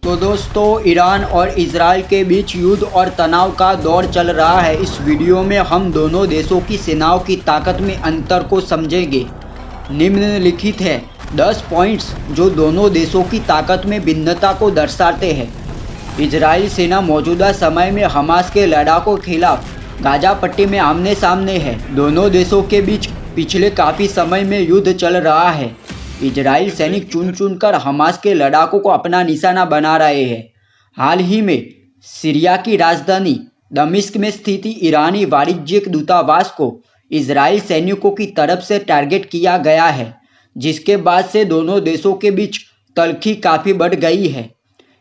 तो दोस्तों, ईरान और इजराइल के बीच युद्ध और तनाव का दौर चल रहा है। इस वीडियो में हम दोनों देशों की सेनाओं की ताकत में अंतर को समझेंगे। निम्नलिखित है 10 पॉइंट्स जो दोनों देशों की ताकत में भिन्नता को दर्शाते हैं। इजरायली सेना मौजूदा समय में हमास के लड़ाकों के खिलाफ गाजा पट्टी में आमने सामने है। दोनों देशों के बीच पिछले काफ़ी समय में युद्ध चल रहा है। इजराइल सैनिक चुन चुनकर हमास के लड़ाकों को अपना निशाना बना रहे हैं। हाल ही में सीरिया की राजधानी दमिश्क में स्थित ईरानी वाणिज्यिक दूतावास को इजराइल सैनिकों की तरफ से टारगेट किया गया है, जिसके बाद से दोनों देशों के बीच तल्खी काफ़ी बढ़ गई है।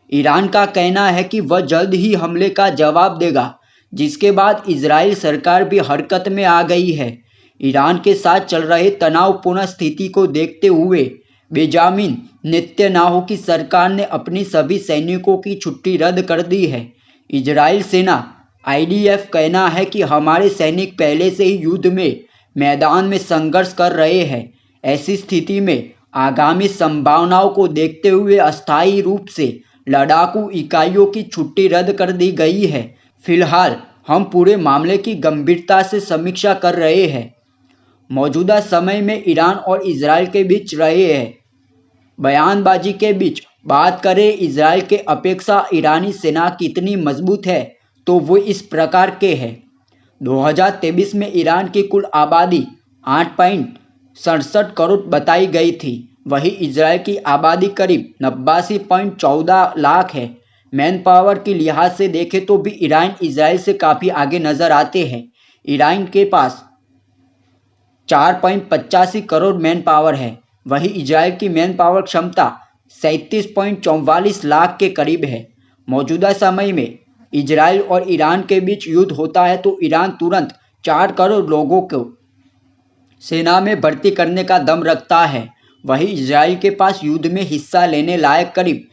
ईरान का कहना है कि वह जल्द ही हमले का जवाब देगा, जिसके बाद इजराइल सरकार भी हरकत में आ गई है। ईरान के साथ चल रहे तनावपूर्ण स्थिति को देखते हुए बेंजामिन नेतन्याहू की सरकार ने अपनी सभी सैनिकों की छुट्टी रद्द कर दी है। इजराइल सेना IDF कहना है कि हमारे सैनिक पहले से ही युद्ध में मैदान में संघर्ष कर रहे हैं। ऐसी स्थिति में आगामी संभावनाओं को देखते हुए अस्थायी रूप से लड़ाकू इकाइयों की छुट्टी रद्द कर दी गई है। फिलहाल हम पूरे मामले की गंभीरता से समीक्षा कर रहे हैं। मौजूदा समय में ईरान और इजराइल के बीच रहे हैं बयानबाजी के बीच बात करें इजराइल के अपेक्षा ईरानी सेना कितनी मजबूत है, तो वो इस प्रकार के है। 2023 में ईरान की कुल आबादी 8.67 करोड़ बताई गई थी। वहीं इजराइल की आबादी करीब 89.14 लाख है। मैन पावर की लिहाज से देखें तो भी ईरान इजराइल से काफ़ी आगे नजर आते हैं। ईरान के पास 4.85 करोड़ मैन पावर है, वहीं इजराइल की मैन पावर क्षमता 37.44 लाख के करीब है। मौजूदा समय में इजराइल और ईरान के बीच युद्ध होता है तो ईरान तुरंत 4 करोड़ लोगों को सेना में भर्ती करने का दम रखता है। वहीं इजराइल के पास युद्ध में हिस्सा लेने लायक करीब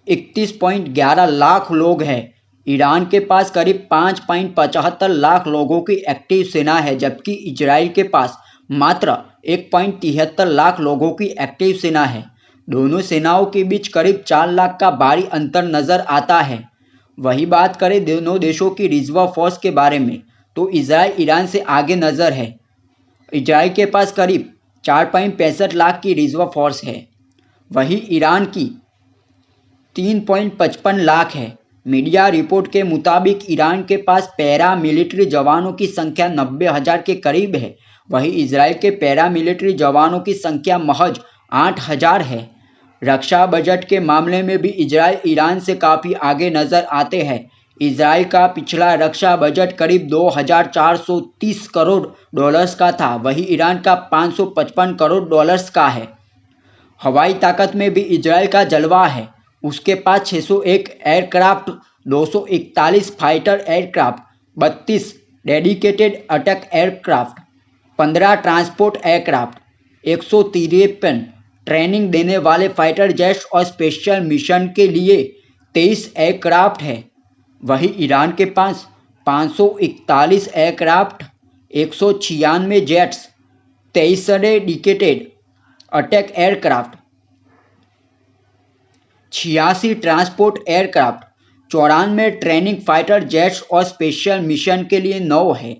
31.11 लाख लोग हैं। ईरान के पास करीब 5.75 लाख लोगों की एक्टिव सेना है, जबकि इजराइल के पास मात्र 1.73 लाख लोगों की एक्टिव सेना है। दोनों सेनाओं के बीच करीब 4 लाख का भारी अंतर नजर आता है। वही बात करें दोनों देशों की रिजर्व फोर्स के बारे में, तो इजराइल ईरान से आगे नजर है। इजराइल के पास करीब 4.65 लाख की रिजर्व फोर्स है, वहीं ईरान की 3.55 लाख है। मीडिया रिपोर्ट के मुताबिक ईरान के पास पैरा मिलिट्री जवानों की संख्या 90,000 के करीब है, वहीं इजराइल के पैरा मिलिट्री जवानों की संख्या महज 8,000 है। रक्षा बजट के मामले में भी इजराइल ईरान से काफ़ी आगे नजर आते हैं। इजराइल का पिछला रक्षा बजट करीब 2,430 करोड़ डॉलर्स का था, वहीं ईरान का 555 करोड़ डॉलर्स का है। हवाई ताकत में भी इजराइल का जलवा है। उसके पास 601 aircraft, 241 fighter aircraft, 32 dedicated attack aircraft, 15 transport aircraft, 153 training देने वाले फाइटर जेट्स और स्पेशल मिशन के लिए 23 एयरक्राफ्ट है। वहीं ईरान के पास 541 aircraft, 196 jets, 23 dedicated attack aircraft, 86 transport aircraft, 94 training fighter jets और स्पेशल मिशन के लिए 9 है।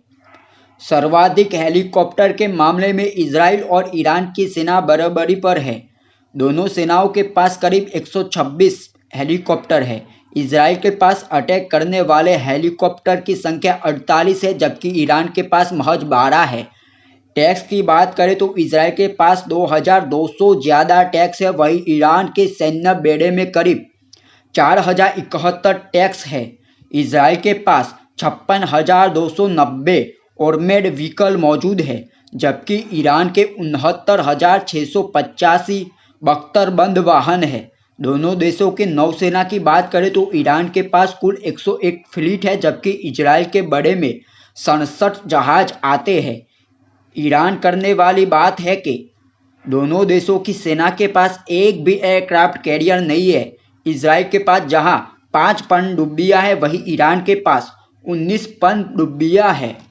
सर्वाधिक हेलीकॉप्टर के मामले में इजराइल और ईरान की सेना बराबरी पर है। दोनों सेनाओं के पास करीब 126 हेलीकॉप्टर है। इजराइल के पास अटैक करने वाले हेलीकॉप्टर की संख्या 48 है, जबकि ईरान के पास महज 12 है। टैक्स की बात करें तो इजराइल के पास 2,200 ज़्यादा टैक्स है, वहीं ईरान के सैन्य बेड़े में करीब 4,071 टैक्स है। इजराइल के पास 56,290 ऑर्मेड व्हीकल मौजूद है, जबकि ईरान के 69,685 बख्तरबंद वाहन है। दोनों देशों के नौसेना की बात करें तो ईरान के पास कुल 101 फ्लीट है, जबकि इजराइल के बड़े में 67 जहाज आते हैं। ईरान करने वाली बात है कि दोनों देशों की सेना के पास एक भी एयरक्राफ्ट कैरियर नहीं है। इजराइल के पास जहां 5 पनडुब्बियां है, वहीं ईरान के पास 19 पनडुब्बियां है।